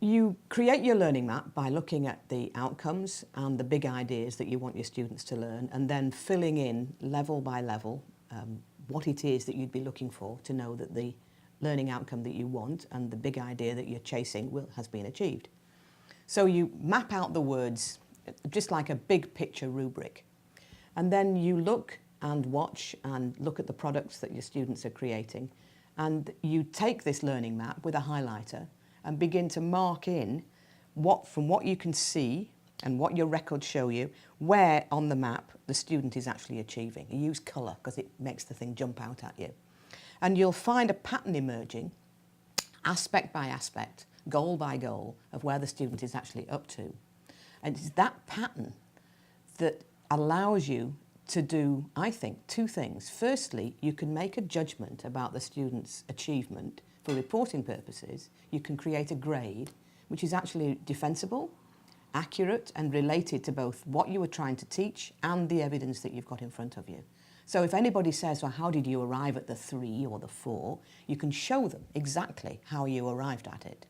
You create your learning map by looking at the outcomes and the big ideas that you want your students to learn, and then filling in level by level what it is that you'd be looking for to know that the learning outcome that you want and the big idea that you're chasing has been achieved. So you map out the words just like a big picture rubric, and then you look and watch and look at the products that your students are creating, and you take this learning map with a highlighter and begin to mark in from what you can see and what your records show you, where on the map the student is actually achieving. You use colour because it makes the thing jump out at you. And you'll find a pattern emerging, aspect by aspect, goal by goal, of where the student is actually up to. And it's that pattern that allows you to do, I think, two things. Firstly, you can make a judgment about the student's achievement for reporting purposes. You can create a grade which is actually defensible, accurate and related to both what you were trying to teach and the evidence that you've got in front of you. So if anybody says, well, how did you arrive at the 3 or the 4, you can show them exactly how you arrived at it.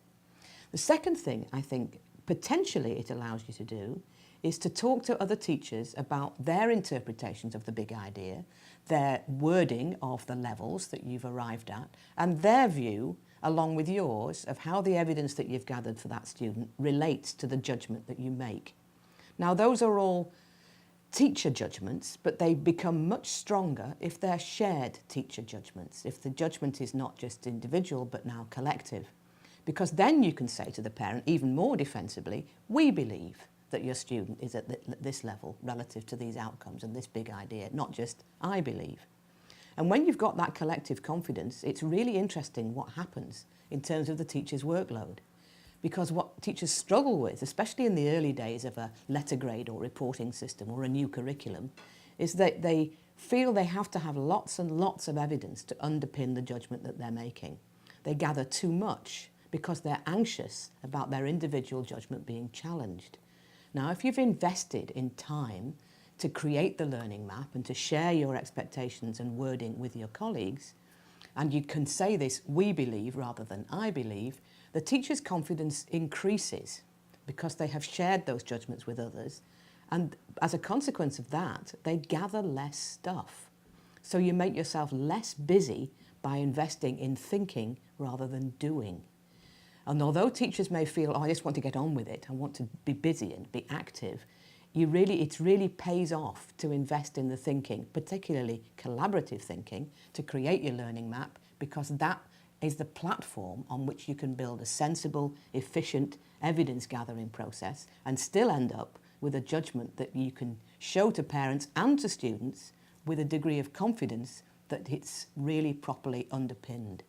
The second thing I think potentially it allows you to do is to talk to other teachers about their interpretations of the big idea, their wording of the levels that you've arrived at, and their view, along with yours, of how the evidence that you've gathered for that student relates to the judgment that you make. Now, those are all teacher judgments, but they become much stronger if they're shared teacher judgments, if the judgment is not just individual but now collective. Because then you can say to the parent, even more defensively, we believe that your student is at this level relative to these outcomes and this big idea, not just I believe. And when you've got that collective confidence, it's really interesting what happens in terms of the teacher's workload. Because what teachers struggle with, especially in the early days of a letter grade or reporting system or a new curriculum, is that they feel they have to have lots and lots of evidence to underpin the judgment that they're making. They gather too much because they're anxious about their individual judgment being challenged. Now, if you've invested in time to create the learning map and to share your expectations and wording with your colleagues, and you can say this, we believe rather than I believe, the teacher's confidence increases because they have shared those judgments with others, and as a consequence of that, they gather less stuff. So you make yourself less busy by investing in thinking rather than doing. And although teachers may feel, oh, I just want to get on with it, I want to be busy and be active, it really pays off to invest in the thinking, particularly collaborative thinking, to create your learning map, because that is the platform on which you can build a sensible, efficient evidence gathering process and still end up with a judgment that you can show to parents and to students with a degree of confidence that it's really properly underpinned.